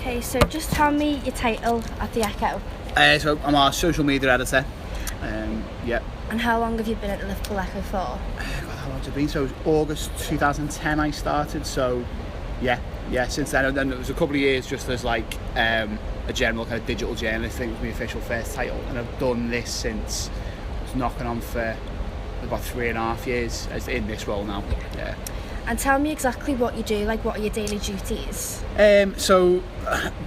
Okay, so just tell me your title at the Echo. So I'm our social media editor. Yeah. And how long have you been at the Liverpool Echo for? God, how long has it been? So it was August 2010 I started. So yeah, since then. And then it was a couple of years just as like a general kind of digital journalist. I think was my official first title, and I've done this since I was knocking on for about 3.5 years as in this role now. Yeah. And tell me exactly what you do, like what are your daily duties? So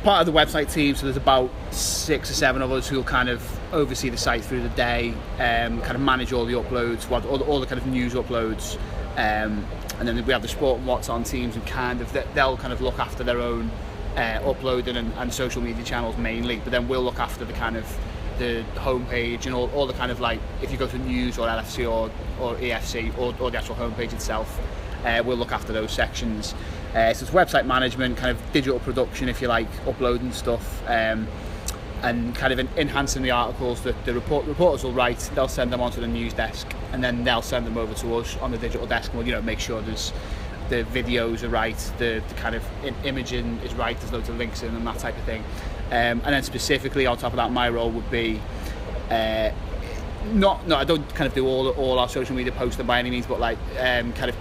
part of the website team, so there's about 6 or 7 of us who'll kind of oversee the site through the day, kind of manage all the uploads, all the kind of news uploads, and then we have the sport and what's on teams, and kind of they'll kind of look after their own uploading and social media channels mainly, but then we'll look after the kind of the homepage and all the kind of like if you go to news or LFC or EFC or the actual homepage itself. We'll look after those sections. So it's website management, kind of digital production, if you like, uploading stuff, and kind of enhancing the articles that the reporters will write. They'll send them onto the news desk, and then they'll send them over to us on the digital desk. And we'll, make sure the videos are right, the kind of imaging is right. There's loads of links in and that type of thing. And then specifically on top of that, my role would be. I don't kind of do all our social media posting by any means, but like kind of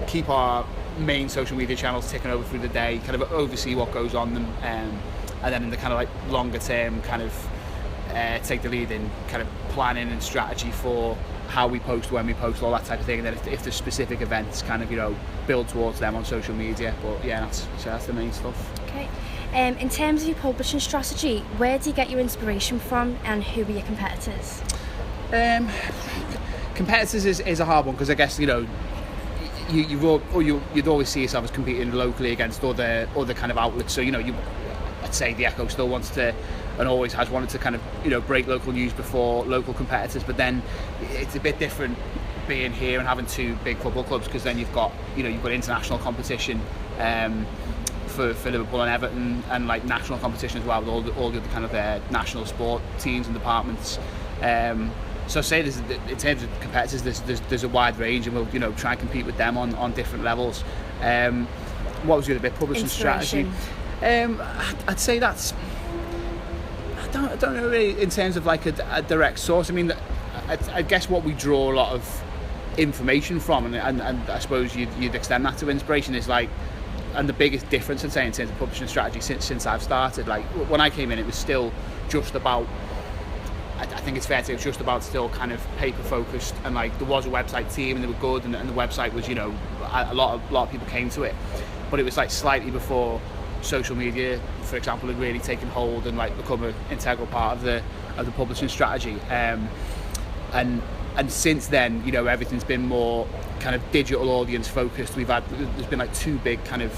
keep our main social media channels ticking over through the day, kind of oversee what goes on them, and then in the kind of like longer term kind of take the lead in kind of planning and strategy for how we post, when we post, all that type of thing, and then if there's specific events, kind of build towards them on social media. But yeah, that's the main stuff. Okay. In terms of your publishing strategy, where do you get your inspiration from, and who are your competitors? Competitors is a hard one, because I guess you'd always see yourself as competing locally against other kind of outlets. So I'd say the Echo still wants to and always has wanted to kind of break local news before local competitors, but then it's a bit different being here and having 2 big football clubs, because then you've got international competition for Liverpool and Everton, and like national competition as well with all the other kind of national sport teams and departments. So I say in terms of competitors, there's a wide range, and we'll try and compete with them on different levels. What was the other bit? Publishing strategy. I'd say that's. I don't know really in terms of like a direct source. I mean, I guess what we draw a lot of information from, and I suppose you'd extend that to inspiration, is like. And the biggest difference, I'd say, in terms of publishing strategy since I've started, like when I came in, it was still just about. I think it's fair to say it was just about still kind of paper focused, and like there was a website team and they were good, and the website was a lot of people came to it, but it was like slightly before social media, for example, had really taken hold and like become an integral part of the publishing strategy. And since then, everything's been more kind of digital audience focused. There's been like 2 big kind of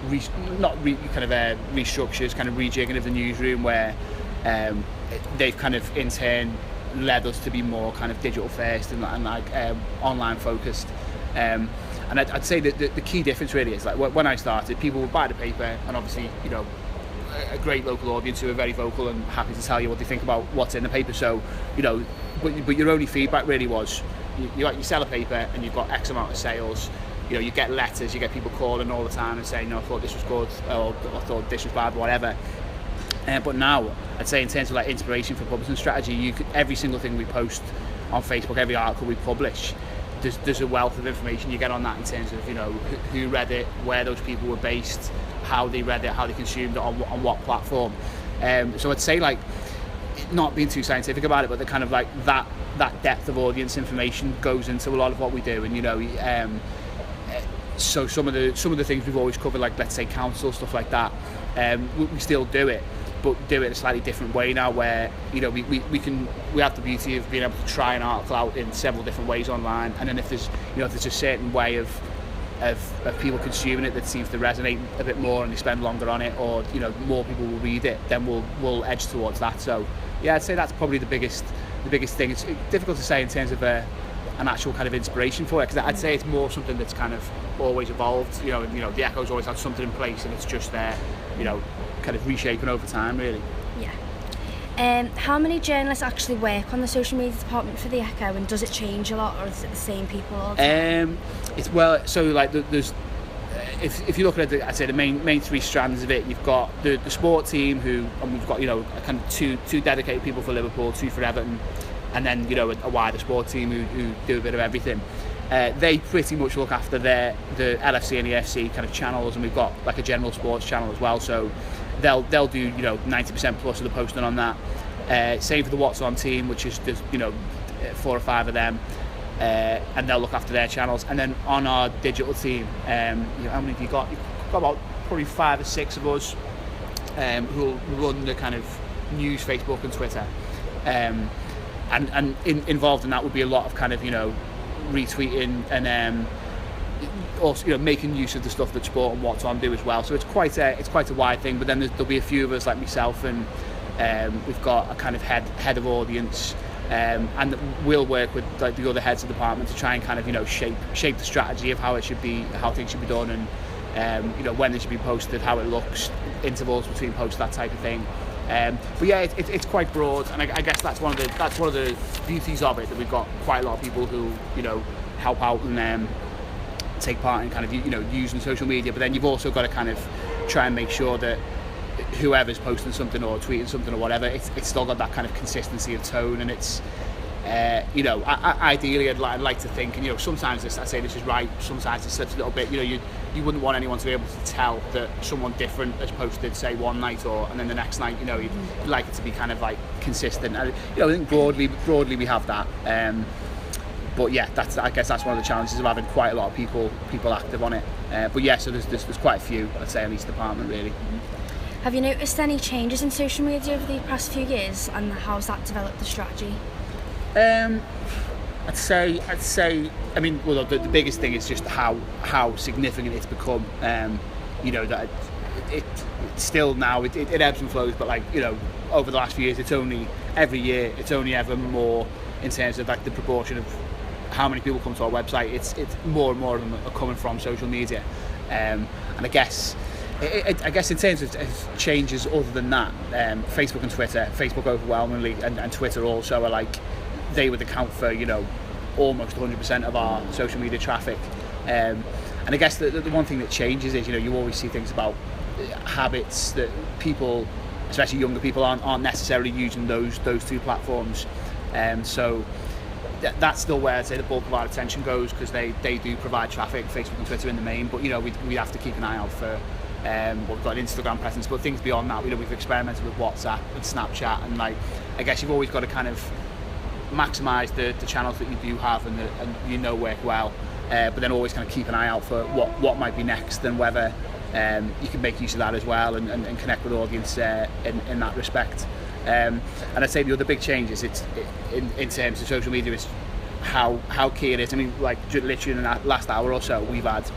restructures, kind of rejigging of the newsroom, where they've kind of in turn led us to be more kind of digital first and like online focused. And I'd say that the key difference really is like when I started, people would buy the paper, and obviously a great local audience who are very vocal and happy to tell you what they think about what's in the paper. So but your only feedback really was you sell a paper and you've got X amount of sales. You get letters, you get people calling all the time and saying, I thought this was good, or I thought this was bad, whatever. But now, I'd say in terms of like inspiration for publishing strategy, every single thing we post on Facebook, every article we publish, there's a wealth of information you get on that in terms of who read it, where those people were based, how they read it, how they consumed it, on what platform. So I'd say like not being too scientific about it, but the kind of like that depth of audience information goes into a lot of what we do, and so some of the things we've always covered, like let's say council stuff like that, we still do it, but do it in a slightly different way now, where we have the beauty of being able to try an article out in several different ways online, and then if there's a certain way of people consuming it that seems to resonate a bit more and they spend longer on it, or more people will read it, then we'll edge towards that. So yeah, I'd say that's probably the biggest thing. It's difficult to say in terms of an actual kind of inspiration for it, because I'd say it's more something that's kind of always evolved. The Echo's always had something in place, and it's just there, kind of reshaping over time, really. Yeah. How many journalists actually work on the social media department for the Echo, and does it change a lot, or is it the same people all the time? It's so like there's if you look at I'd say the main three strands of it, you've got the sport team and we've got kind of two dedicated people for Liverpool, two for Everton, and then a wider sport team who do a bit of everything. They pretty much look after the LFC and EFC kind of channels, and we've got like a general sports channel as well. So they'll do 90% plus of the posting on that. Same for the What's On team, which is just 4 or 5 of them. And they'll look after their channels, and then on our digital team, how many have you got? You've got about probably 5 or 6 of us who'll run the kind of news, Facebook and Twitter, and involved in that would be a lot of kind of retweeting and also making use of the stuff that Sport and What's On do as well. So it's quite a wide thing. But then there'll be a few of us like myself, and we've got a kind of head of audience. And we'll work with like the other heads of the department to try and kind of shape the strategy of how it should be, how things should be done, and when they should be posted, how it looks, intervals between posts, that type of thing. But yeah, it's quite broad, and I guess that's one of the beauties of it, that we've got quite a lot of people who help out and take part in kind of using social media. But then you've also got to kind of try and make sure that whoever's posting something or tweeting something or whatever, it's still got that kind of consistency of tone, and it's ideally I'd like to think, and sometimes I say this is right, sometimes it slips a little bit. You wouldn't want anyone to be able to tell that someone different has posted, say, one night and then the next night, you'd like it to be kind of like consistent. I think broadly we have that. But yeah, I guess that's one of the challenges of having quite a lot of people active on it. But yeah, so there's quite a few, I'd say, in each department really. Have you noticed any changes in social media over the past few years, and how's that developed the strategy? I'd say. I mean, well, the biggest thing is just how significant it's become. That it still now it ebbs and flows, but over the last few years, every year it's only ever more in terms of like the proportion of how many people come to our website. It's more and more of them are coming from social media, and I guess in terms of changes other than that, Facebook and Twitter, Facebook overwhelmingly, and Twitter also are they would account for almost 100% of our social media traffic, and I guess the one thing that changes is you always see things about habits that people, especially younger people, aren't necessarily using those two platforms, so that's still where I'd say the bulk of our attention goes, because they do provide traffic, Facebook and Twitter in the main, but we have to keep an eye out for we've got an Instagram presence, but things beyond that, we've experimented with WhatsApp and Snapchat, and I guess you've always got to kind of maximise the channels that you do have and work well, but then always kind of keep an eye out for what might be next, and whether you can make use of that as well and connect with the audience in that respect. And I'd say the other big change is in terms of social media is how key it is. I mean, literally in the last hour or so, we've had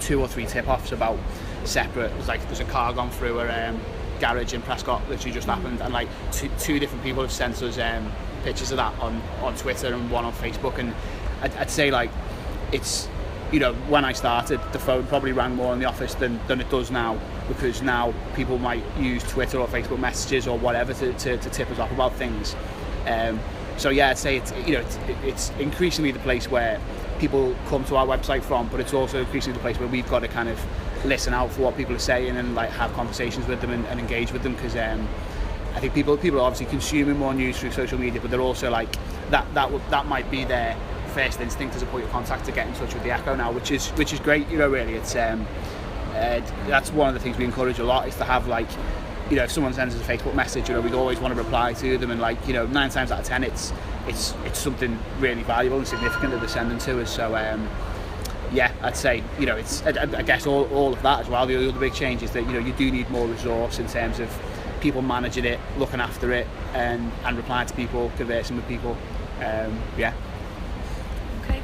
2 or 3 tip-offs about separate. There's a car gone through a garage in Prescott, literally just happened, and two different people have sent us pictures of that on Twitter and one on Facebook, and I'd say it's when I started, the phone probably rang more in the office than it does now, because now people might use Twitter or Facebook messages or whatever to tip us off about things. So yeah, I'd say it's increasingly the place where people come to our website from, but it's also increasingly the place where we've got to kind of listen out for what people are saying and have conversations with them and engage with them, because I think people are obviously consuming more news through social media, but they're also that might be their first instinct as a point of contact to get in touch with the Echo now, which is great. Really, it's that's one of the things we encourage a lot, is to have if someone sends us a Facebook message, we'd always want to reply to them, and 9 times out of 10 it's something really valuable and significant that they're sending to us. So yeah, I'd say it's I guess all of that as well. The other big change is that you do need more resource in terms of people managing it, looking after it, and replying to people, conversing with people. Yeah. Okay.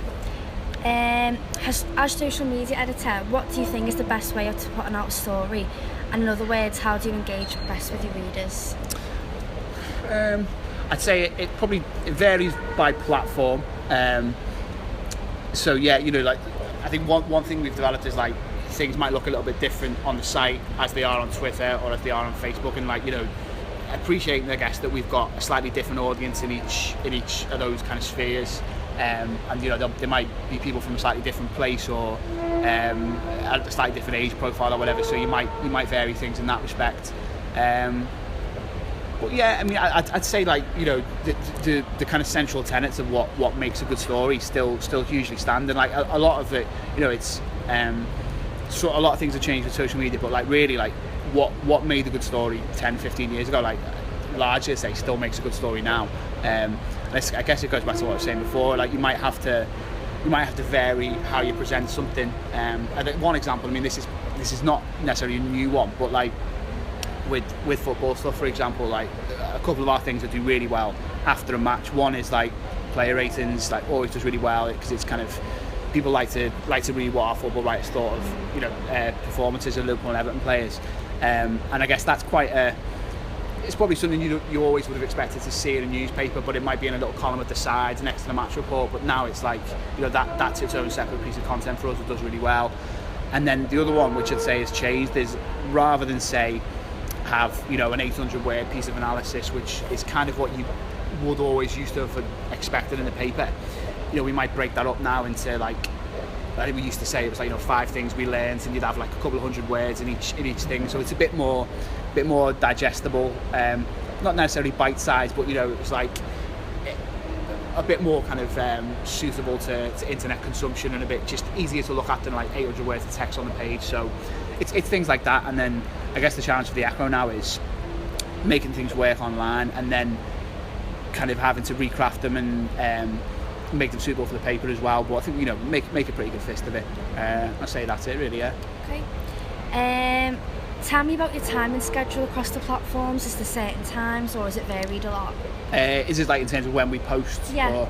As social media editor, what do you think is the best way of putting out a story? And in other words, how do you engage best with your readers? I'd say it probably varies by platform. So yeah, I think one thing we've developed is things might look a little bit different on the site as they are on Twitter or as they are on Facebook, and appreciating, I guess, that we've got a slightly different audience in each of those kind of spheres. and there might be people from a slightly different place or a slightly different age profile or whatever. So you might vary things in that respect. But yeah, I mean, I'd say like the kind of central tenets of what makes a good story still hugely stand, and like a lot of it, it's so a lot of things have changed with social media, but like really like what made a good story 10, 15 years ago, like largely I'd say still makes a good story now. And I guess it goes back to what I was saying before. Like you might have to vary how you present something. And one example, I mean, this is not necessarily a new one, but like with football stuff, for example, like a couple of our things that do really well after a match. One is like player ratings, like always does really well because it's kind of people like to read what our football writers thought of performances of Liverpool and Everton players, and I guess that's it's probably something you always would have expected to see in a newspaper, but it might be in a little column at the sides next to the match report. But now it's like that's its own separate piece of content for us that does really well. And then the other one, which I'd say has changed, is rather than say have an 800-word piece of analysis, which is kind of what you would always used to have expected in the paper. We might break that up now into like I think we used to say it was like 5 things we learned, and you'd have like a couple of 100 words in each thing. So it's a bit more digestible, not necessarily bite-sized, but it's like a bit more kind of suitable to internet consumption and a bit just easier to look at than like 800 words of text on the page. So it's things like that. And then I guess the challenge for the Echo now is making things work online and then kind of having to recraft them and make them suitable for the paper as well. But I think make a pretty good fist of it. I'd say that's it really. Yeah. Okay. Tell me about your timing schedule across the platforms. Is there certain times or is it varied a lot? Is it like in terms of when we post? Yeah. Or,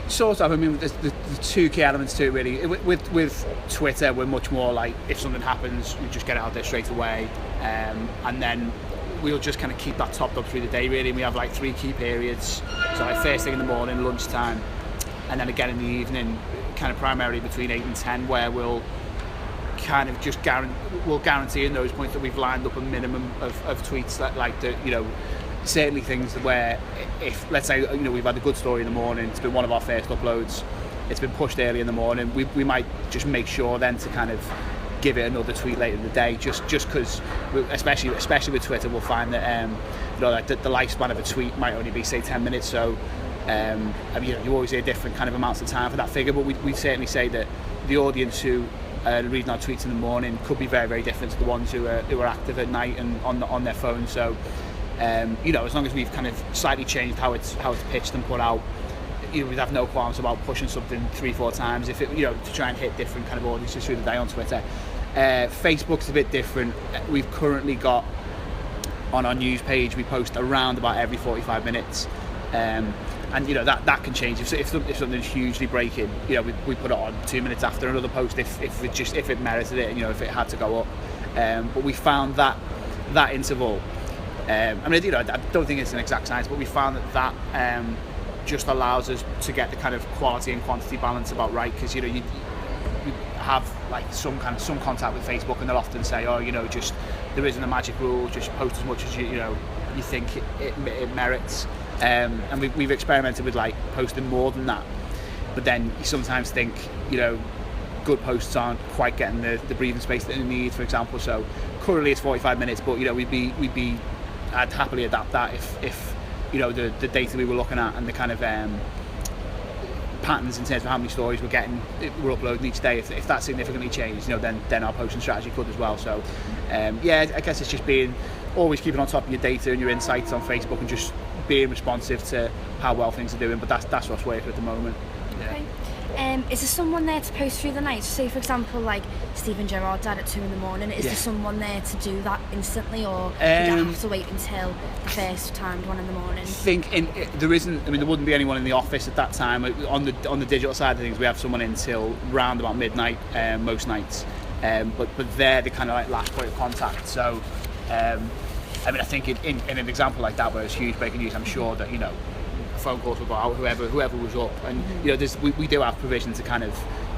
sort of. I mean, there's the 2 key elements to it really. With Twitter, we're much more like if something happens, we just get it out there straight away, and then we'll just kind of keep that topped up through the day really. And we have like 3 key periods. So like first thing in the morning, lunchtime, and then again in the evening, kind of primarily between 8 and 10, where we'll kind of just guarantee in those points that we've lined up a minimum of tweets that like certainly things where if let's say we've had a good story in the morning, it's been one of our first uploads, it's been pushed early in the morning, we might just make sure then to kind of give it another tweet later in the day, just because especially with Twitter we'll find that like the lifespan of a tweet might only be say 10 minutes. So I mean, you always hear different kind of amounts of time for that figure, but we certainly say that the audience who reading our tweets in the morning could be very, very different to the ones who are active at night and on their phone. So as long as we've kind of slightly changed how it's pitched and put out, we'd have no qualms about pushing something 3-4 times if it to try and hit different kind of audiences through the day on Twitter. Facebook's a bit different. We've currently got on our news page, we post around about every 45 minutes. And that can change if something's hugely breaking. We put it on 2 minutes after another post if it merited it, if it had to go up. But we found that interval. I don't think it's an exact science, but we found that just allows us to get the kind of quality and quantity balance about right, because you have like some contact with Facebook, and they'll often say, just there isn't a magic rule, just post as much as you think it merits. And we've experimented with like posting more than that, but then you sometimes think good posts aren't quite getting the breathing space that they need, for example. So currently it's 45 minutes, but I'd happily adapt that if the data we were looking at and the kind of patterns in terms of how many stories we're uploading each day, if that significantly changed, then our posting strategy could as well. So I guess it's just always keeping on top of your data and your insights on Facebook and just being responsive to how well things are doing. But that's what's working at the moment. Yeah. Okay. Is there someone there to post through the night? So say for example like Stephen Gerrard died at 2 a.m, is there someone there to do that instantly, or would I have to wait until the first timed one in the morning? I think there isn't. I mean, there wouldn't be anyone in the office at that time. On the digital side of things, we have someone in till round about midnight most nights, but they're the kind of like last point of contact. So I mean, I think in an example like that where it's huge breaking news, I'm sure that phone calls will go out, whoever was up, and we do have provision to kind of,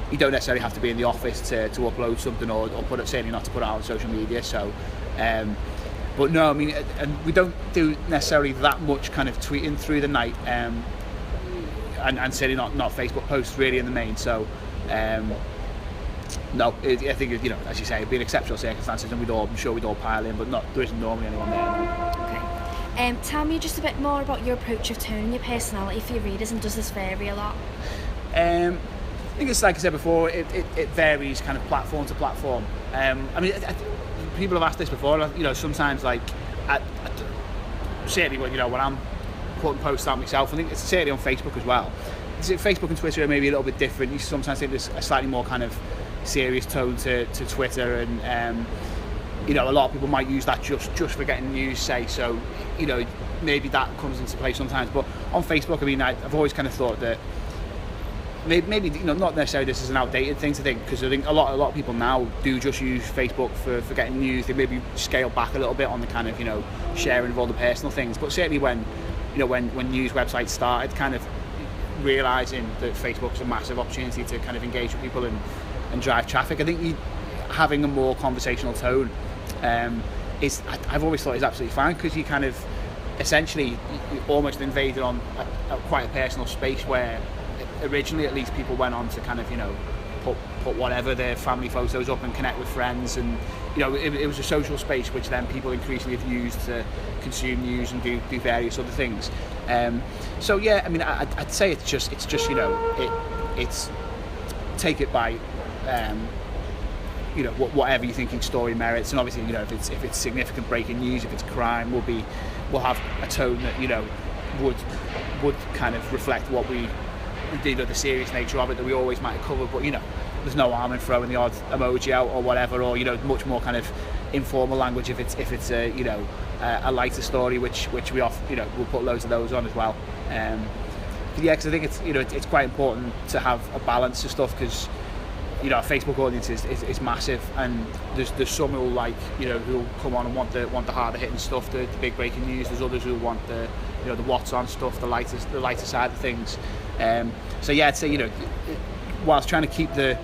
you don't necessarily have to be in the office to upload something or put it, certainly not to put it out on social media. So but no, I mean, and we don't do necessarily that much kind of tweeting through the night. and certainly not Facebook posts really in the main. So no, I think, as you say, it'd be an exceptional circumstances, and I'm sure we'd all pile in, but there isn't normally anyone there. Okay. Tell me just a bit more about your approach of toning your personality for your readers, and does this vary a lot? I think it's like I said before, it varies kind of platform to platform. People have asked this before. Sometimes certainly when I'm putting posts out myself, I think it's certainly on Facebook as well. Facebook and Twitter are maybe a little bit different. You sometimes think there's a slightly more kind of serious tone to Twitter, and a lot of people might use that just for getting news, say. So maybe that comes into play sometimes. But on Facebook, I've always kind of thought that maybe not necessarily this is an outdated thing to think, because I think a lot of people now do just use Facebook for getting news. They maybe scale back a little bit on the kind of sharing of all the personal things. But certainly when news websites started kind of realising that Facebook's a massive opportunity to kind of engage with people and drive traffic, I think having a more conversational tone I've always thought is absolutely fine, because you kind of essentially you almost invaded on quite a personal space where originally at least people went on to kind of put whatever their family photos up and connect with friends, and it was a social space which then people increasingly have used to consume news and do various other things. So yeah, I'd say it's just it's take it by whatever you think each story merits, and obviously if it's significant breaking news, if it's crime, we'll have a tone that would kind of reflect what we the serious nature of it that we always might cover. But there's no harm in throwing the odd emoji out or whatever, or much more kind of informal language if it's a lighter story, which we we'll put loads of those on as well. Because I think it's quite important to have a balance of stuff, because our Facebook audience is massive, and there's some who'll who'll come on and want the harder hitting stuff, the big breaking news. There's others who want the what's on stuff, the lighter side of things. So yeah, I'd say whilst trying to keep the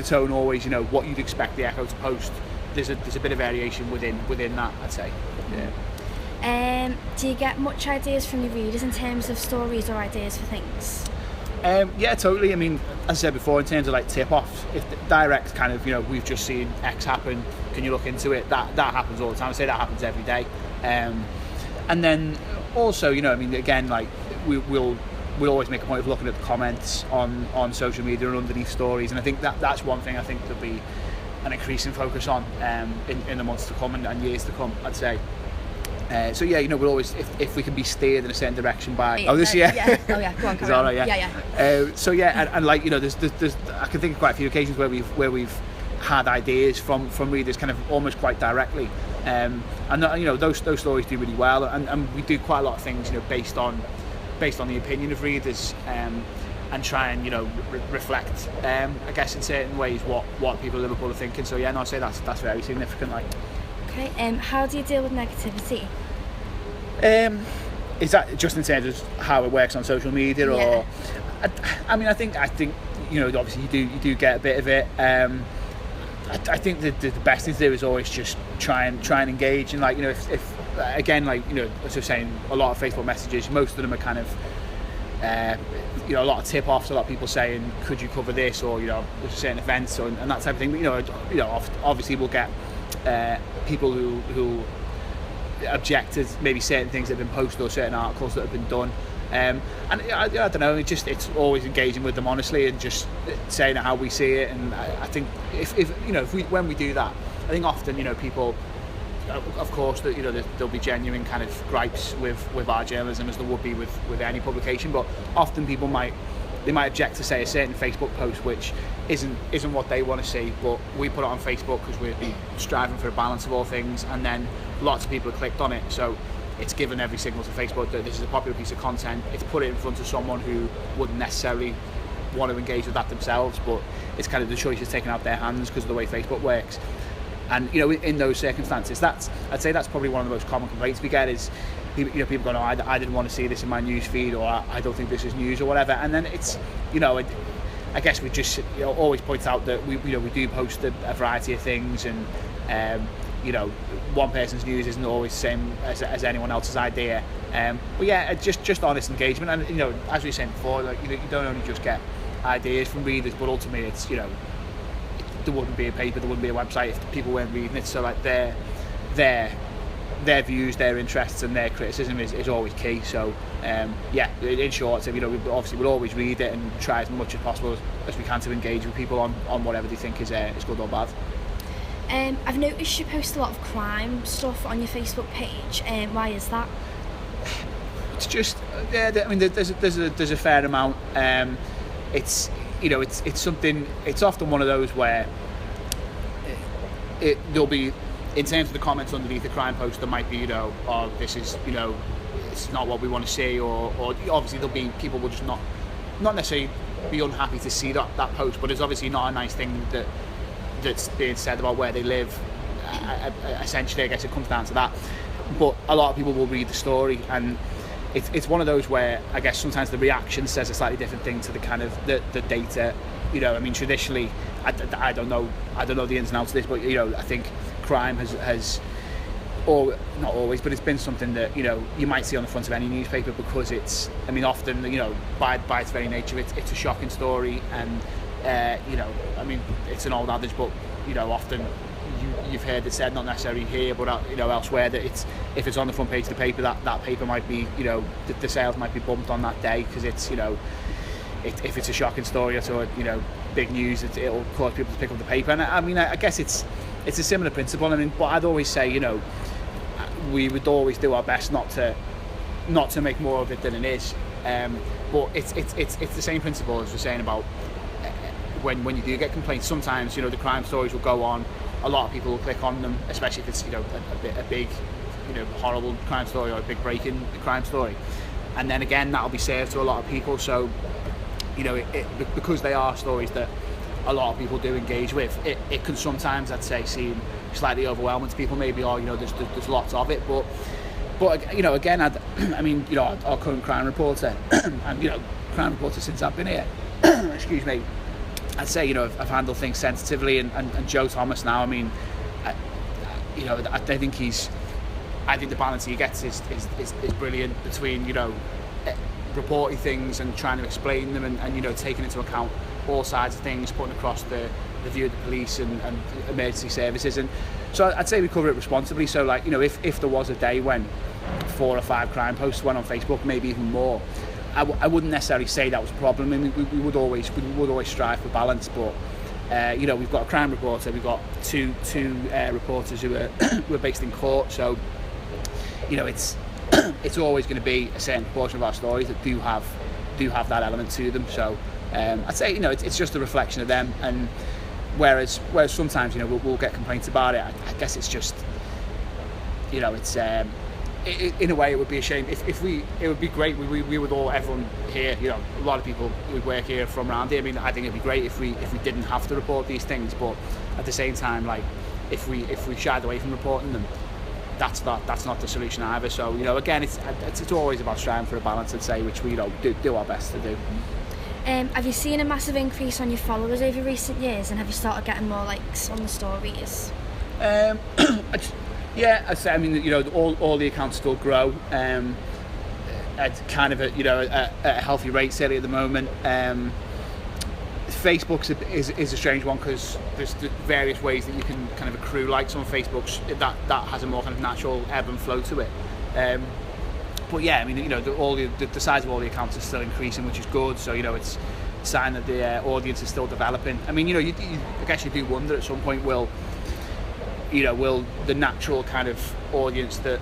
tone always what you'd expect the Echo to post, there's a bit of variation within that, I'd say. Yeah. Do you get much ideas from your readers in terms of stories or ideas for things? Yeah, totally. As I said before, in terms of tip-offs, if direct kind of we've just seen X happen, can you look into it? That happens all the time. I say that happens every day. And then also again, we'll always make a point of looking at the comments on social media and underneath stories, and I think that's one thing I think there'll be an increasing focus on in the months to come and years to come, I'd say. So yeah, we'll always, if we can be steered in a certain direction by. Yeah. Oh yeah, go on. Is that all right? Yeah. Yeah. So yeah, and there's I can think of quite a few occasions where we've had ideas from readers kind of almost quite directly, and those stories do really well, and we do quite a lot of things based on the opinion of readers, and try and reflect I guess in certain ways what people in Liverpool are thinking. So yeah, no, I'd say that's very significant. Okay. How do you deal with negativity? Is that just in terms of how it works on social media, or? I think obviously you do get a bit of it. I think the best thing to do is always just try and engage, and if again as I was saying, a lot of Facebook messages, most of them are kind of a lot of tip-offs, a lot of people saying, could you cover this, or there's certain events and that type of thing. But obviously we'll get people who object to maybe certain things that have been posted or certain articles that have been done, and I don't know, it's always engaging with them honestly and just saying how we see it. And I think when we do that, I think often people, of course, that there'll be genuine kind of gripes with our journalism, as there would be with any publication, but often people might object to, say, a certain Facebook post which isn't what they want to see, but we put it on Facebook because we're striving for a balance of all things, and then lots of people have clicked on it, so it's given every signal to Facebook that this is a popular piece of content. It's put it in front of someone who wouldn't necessarily want to engage with that themselves, but it's kind of the choice is taken out of their hands because of the way Facebook works. And in those circumstances, I'd say that's probably one of the most common complaints we get is people going, oh, I didn't want to see this in my news feed, or I don't think this is news, or whatever. And then it's I guess we just always point out that we do post a variety of things, and one person's news isn't always the same as anyone else's idea. But yeah, just honest engagement, and as we were saying before, like you don't only just get ideas from readers, but ultimately it's there wouldn't be a paper, there wouldn't be a website if people weren't reading it. So like their views, their interests, and their criticism is always key. So in short, we obviously will always read it and try as much as possible as we can to engage with people on whatever they think is good or bad. I've noticed you post a lot of crime stuff on your Facebook page. Why is that? It's just there's a fair amount. It's something. It's often one of those where there'll be, in terms of the comments underneath the crime post, there might be this is it's not what we want to see, or obviously there'll be people will just not necessarily be unhappy to see that post, but it's obviously not a nice thing that's being said about where they live. Essentially, I guess it comes down to that. But a lot of people will read the story, and it's one of those where I guess sometimes the reaction says a slightly different thing to the kind of the data. Traditionally, I don't know the ins and outs of this, but I think crime has or not always, but it's been something that you might see on the front of any newspaper, because it's often by its very nature it's a shocking story, and it's an old adage, but often you've heard it said, not necessarily here but elsewhere, that if it's on the front page of the paper, that paper might be the sales might be bumped on that day, because it's if it's a shocking story or big news, it'll cause people to pick up the paper. And I guess it's a similar principle. But I'd always say we would always do our best not to make more of it than it is. But it's the same principle as we're saying about when you do get complaints. Sometimes the crime stories will go on, a lot of people will click on them, especially if it's a big horrible crime story or a big breaking crime story, and then again that'll be served to a lot of people. So because they are stories that a lot of people do engage with, it can sometimes, I'd say, seem slightly overwhelming to people. Maybe there's lots of it, but again, our current crime reporter and crime reporter since I've been here excuse me, I'd say I've handled things sensitively, and Joe Thomas now, I think the balance he gets is brilliant between reporting things and trying to explain them, and taking into account all sides of things, putting across the view of the police and emergency services. And so I'd say we cover it responsibly. So if there was a day when 4 or 5 crime posts went on Facebook, maybe even more, I wouldn't necessarily say that was a problem. We would always strive for balance, but we've got a crime reporter, we've got two reporters who are based in court, so it's always going to be a certain proportion of our stories that do have that element to them. So I'd say it's just a reflection of them, and whereas sometimes we'll get complaints about it. I guess it's just it's in a way it would be a shame if it would be great. We would everyone here, a lot of people who work here from around here. I think it'd be great if we didn't have to report these things, but at the same time, if we shied away from reporting them, that's not the solution either. So again, it's always about striving for a balance, I'd say, which we do our best to do. Have you seen a massive increase on your followers over recent years, and have you started getting more likes on the stories? Yeah, I'd say, all the accounts still grow at kind of a healthy rate, certainly at the moment. Facebook is a strange one, because there's various ways that you can kind of accrue likes on Facebook that has a more kind of natural ebb and flow to it. But yeah, the size of all the accounts is still increasing, which is good. So it's a sign that the audience is still developing. I guess you do wonder at some point, will the natural kind of audience that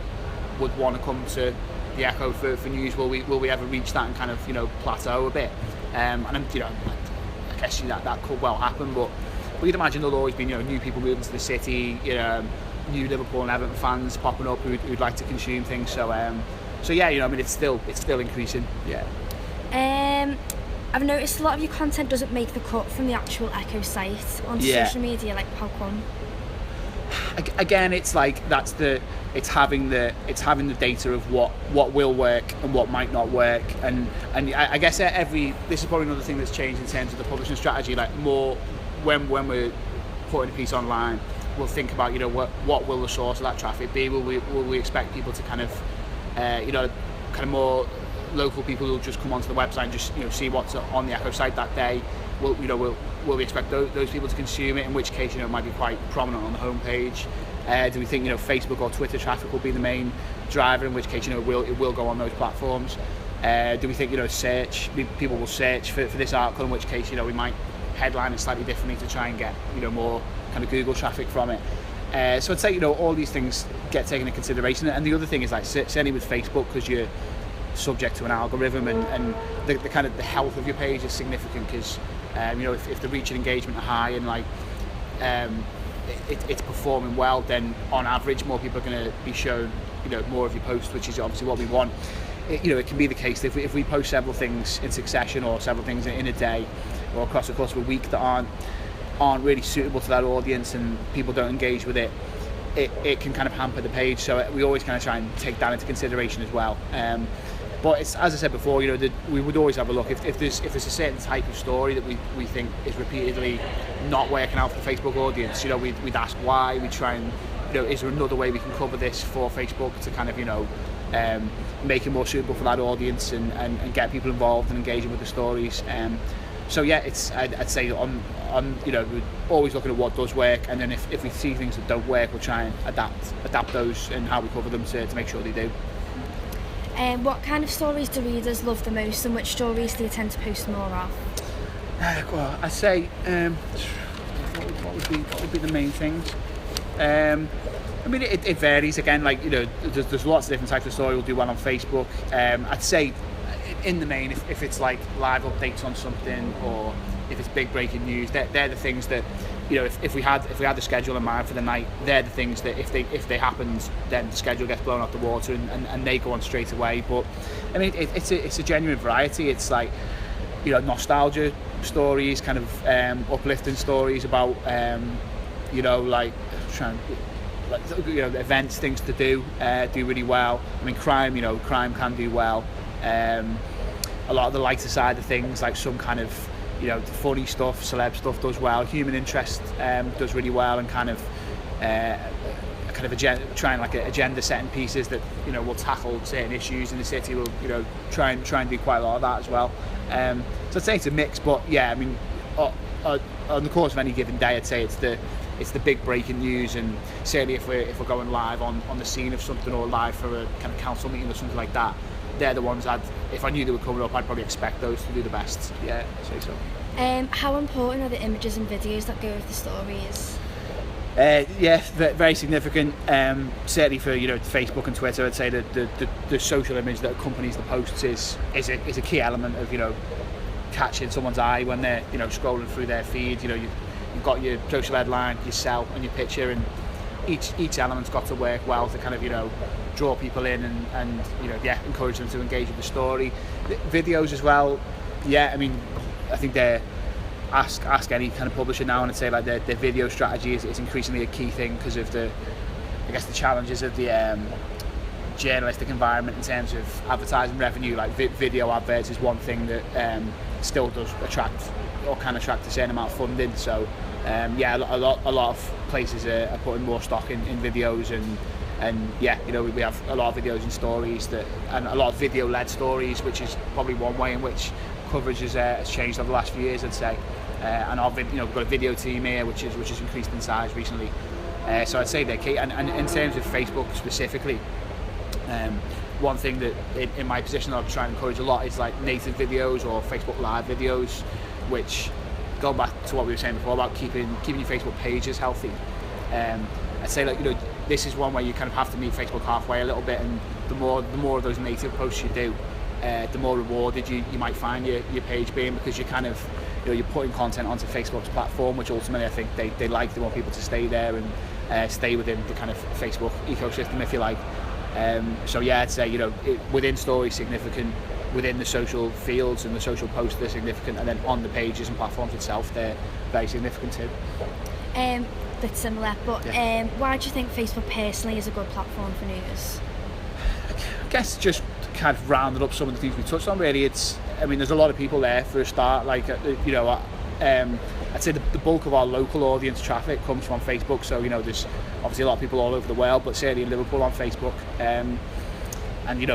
would want to come to the Echo for news, will we ever reach that and kind of plateau a bit? I guess that could well happen, but you'd imagine there'll always be new people moving to the city, new Liverpool and Everton fans popping up who'd like to consume things. So yeah, it's still increasing. Yeah. I've noticed a lot of your content doesn't make the cut from the actual Echo site onto social media. How come? Again, it's it's having the data of what will work and what might not work, and I guess this is probably another thing that's changed in terms of the publishing strategy. More when we're putting a piece online, we'll think about, you know, what will the source of that traffic be? Will we expect people to kind of, you know, kind of more local people who'll just come onto the website and just, you know, see what's on the Echo site that day? Will we expect those people to consume it? In which case, you know, it might be quite prominent on the homepage. Do we think, you know, Facebook or Twitter traffic will be the main driver? In which case, you know, it will go on those platforms. Do we think, you know, people will search for this article? In which case, you know, we might headline it slightly differently to try and get, you know, more kind of Google traffic from it. So I'd say, you know, all these things get taken into consideration. And the other thing is, like, certainly with Facebook, because you're subject to an algorithm, and the kind of the health of your page is significant, because you know, if the reach and engagement are high and like it's performing well, then on average more people are going to be shown, you know, more of your posts, which is obviously what we want. You know, it can be the case that if we post several things in succession, or several things in a day or across the course of a week that aren't really suitable to that audience, and people don't engage with it, it can kind of hamper the page. So we always kind of try and take that into consideration as well. But it's, as I said before, you know, we would always have a look if there's a certain type of story that we think is repeatedly not working out for the Facebook audience. You know, we'd ask why. We try and, you know, is there another way we can cover this for Facebook to kind of, you know, make it more suitable for that audience, and get people involved and engaging with the stories. So yeah, I'd say on you know, we're always looking at what does work, and then if we see things that don't work, we'll try and adapt those and how we cover them to make sure they do. What kind of stories do readers love the most, and which stories do you tend to post more of? Well, I'd say what would be the main things? I mean, it varies. Again, like, you know, there's lots of different types of story we'll do well on Facebook. I'd say in the main, if it's like live updates on something, or if it's big breaking news, they're the things that, you know, if we had the schedule in mind for the night, they're the things that if they happened, then the schedule gets blown out the water, and they go on straight away. But I mean, it's a genuine variety. It's like, you know, nostalgia stories, kind of uplifting stories about you know, like you know, events, things to do really well. I mean, crime can do well. A lot of the lighter side of things, like some kind of, you know, the funny stuff, celeb stuff does well. Human interest does really well, and kind of trying like agenda setting pieces that, you know, will tackle certain issues in the city. Will, you know, try and do quite a lot of that as well. So I'd say it's a mix, but yeah, I mean, on the course of any given day, I'd say it's the big breaking news, and certainly if we're going live on the scene of something, or live for a kind of council meeting or something like that, they're the ones if I knew they were coming up, I'd probably expect those to do the best. Yeah, I'd say so. How important are the images and videos that go with the stories? Yeah, very significant. Certainly for, you know, Facebook and Twitter, I'd say that the social image that accompanies the posts is a key element of, you know, catching someone's eye when they're, you know, scrolling through their feed. You know, you've got your social headline, yourself, and your picture, and each element's got to work well to kind of, you know, draw people in and you know, yeah, encourage them to engage with the story. The videos as well, yeah, I mean, I think they're ask any kind of publisher now, and I'd say like their video strategy is increasingly a key thing, because of the challenges of the journalistic environment in terms of advertising revenue. Like video adverts is one thing that still does attract, or can attract, a certain amount of funding. So yeah, a lot of places are putting more stock in videos, and yeah, you know, we have a lot of videos and stories and a lot of video-led stories, which is probably one way in which coverage has changed over the last few years, I'd say. And you know, we've got a video team here, which has increased in size recently. So I'd say they're key. And in terms of Facebook specifically, one thing that in my position I'll try and encourage a lot is like native videos or Facebook Live videos, which, going back to what we were saying before about keeping your Facebook pages healthy. I'd say, like, you know, this is one where you kind of have to meet Facebook halfway a little bit, and the more of those native posts you do, the more rewarded you might find your page being, because you kind of, you know, you're putting content onto Facebook's platform, which ultimately I think they like. They want people to stay there and stay within the kind of Facebook ecosystem, if you like. So yeah, I'd say, you know, within stories significant, within the social fields and the social posts they're significant, and then on the pages and platforms itself they're very significant too. Bit similar, but yeah. Why do you think Facebook personally is a good platform for news? I guess just kind of rounded up some of the things we touched on. Really, I mean, there's a lot of people there for a start. Like, you know, I'd I'd say the bulk of our local audience traffic comes from Facebook. So there's obviously a lot of people all over the world, but certainly in Liverpool on Facebook. And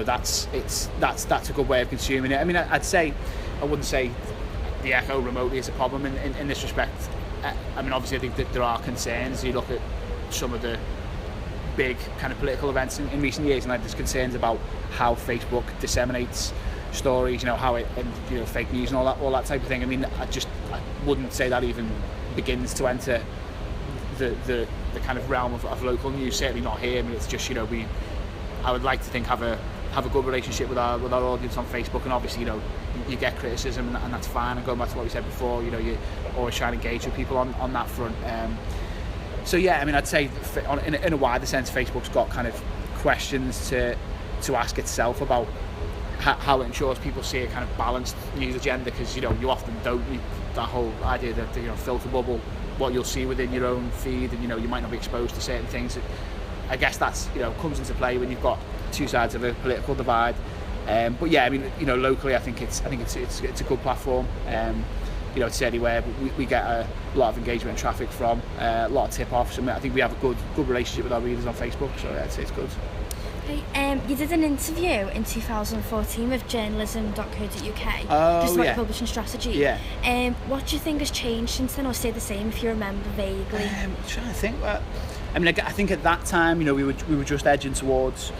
that's a good way of consuming it. I mean, I wouldn't say the Echo remotely is a problem in this respect. I mean, obviously I think that there are concerns. You look at some of the big kind of political events in recent years, and there's concerns about how Facebook disseminates stories, how it, and fake news and all that type of thing. I mean, I wouldn't say that even begins to enter the kind of realm of local news. Certainly not here. I mean, it's just I would like to think have a good relationship with our audience on Facebook, and obviously you get criticism, and that's fine. And going back to what we said before, you always try and engage with people on that front. So yeah, I mean, I'd say in a wider sense, Facebook's got kind of questions to ask itself about how it ensures people see a kind of balanced news agenda, because you often don't meet that whole idea that filter bubble what you'll see within your own feed, and you might not be exposed to certain things. I guess that's comes into play when you've got two sides of a political divide. But yeah, I mean, locally, I think it's a good platform. It's certainly where we get a lot of engagement and traffic from, a lot of tip-offs, and I think we have a good relationship with our readers on Facebook, so I'd say it's good. Okay, you did an interview in 2014 with journalism.co.uk, just about your publishing strategy. Yeah. What do you think has changed since then, or stayed the same if you remember vaguely? I'm trying to think. I mean, I think at that time, we were just edging towards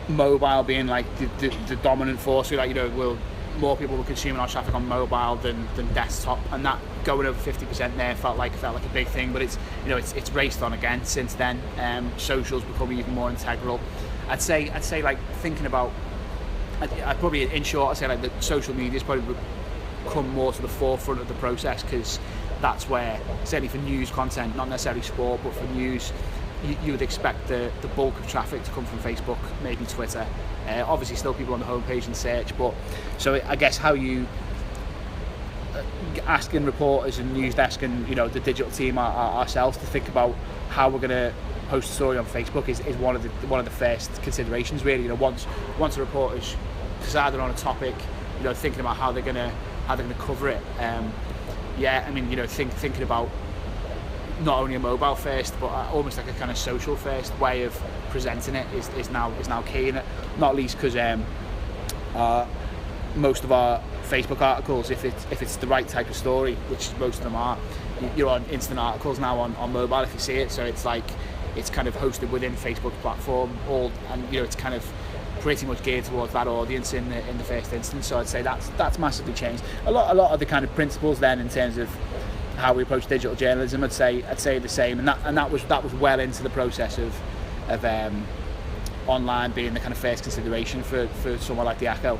mobile being like the dominant force. More people were consuming our traffic on mobile than desktop, and that going over 50% there felt like a big thing. But it's raced on again since then. Social's becoming even more integral. I'd say like thinking about, I'd probably, in short, I'd say like the social media's probably come more to the forefront of the process, because that's where, certainly for news content, not necessarily sport, but for news, you would expect the bulk of traffic to come from Facebook, maybe Twitter. Obviously still people on the homepage and search, but so I guess how you asking reporters and news desk and the digital team ourselves to think about how we're going to post a story on Facebook is one of the first considerations, really. Once the reporters decided on a topic, thinking about how they're going to cover it. Yeah, I mean, thinking about not only a mobile first, but almost like a kind of social first way of presenting it is now key, and not least because most of our Facebook articles, if it's the right type of story, which most of them are, you're on instant articles now on mobile if you see it. So it's like it's kind of hosted within Facebook's platform, and it's kind of pretty much geared towards that audience in the first instance. So I'd say that's massively changed. A lot of the kind of principles then in terms of how we approach digital journalism, I'd say the same, and that was well into the process of online being the kind of first consideration for someone like the Echo.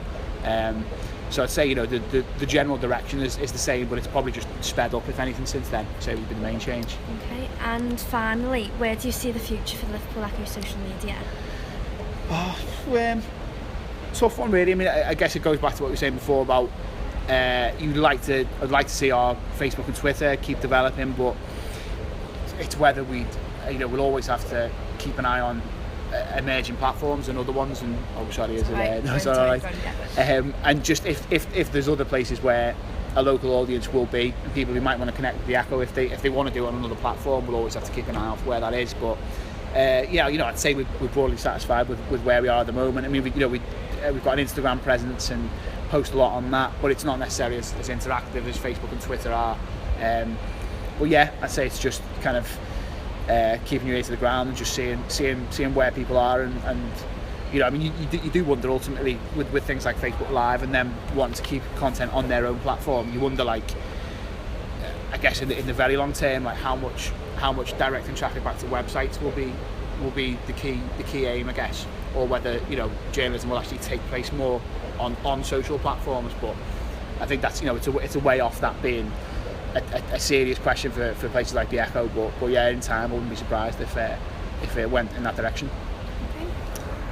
So I'd say the general direction is the same, but it's probably just sped up if anything since then. So it would be the main change. Okay, and finally, where do you see the future for the Liverpool Echo social media? Tough one, really. I mean, I guess it goes back to what we were saying before about I'd like to see our Facebook and Twitter keep developing, but it's whether we'll always have to keep an eye on emerging platforms and other ones. And and just if there's other places where a local audience will be, and people who might want to connect with the Echo, if they want to do it on another platform, we'll always have to keep an eye out for where that is. But I'd say we're broadly satisfied with where we are at the moment. I mean, we've got an Instagram presence and post a lot on that, but it's not necessarily as interactive as Facebook and Twitter are. But yeah, I'd say it's just kind of keeping your ear to the ground and just seeing where people are, and I mean, you do wonder ultimately with things like Facebook Live and them wanting to keep content on their own platform. You wonder, like, I guess in the very long term, like how much directing traffic back to websites will be the key aim, I guess, or whether journalism will actually take place more on social platforms. But I think that's it's a way off that being a serious question for places like the Echo. But yeah, in time I wouldn't be surprised if it went in that direction.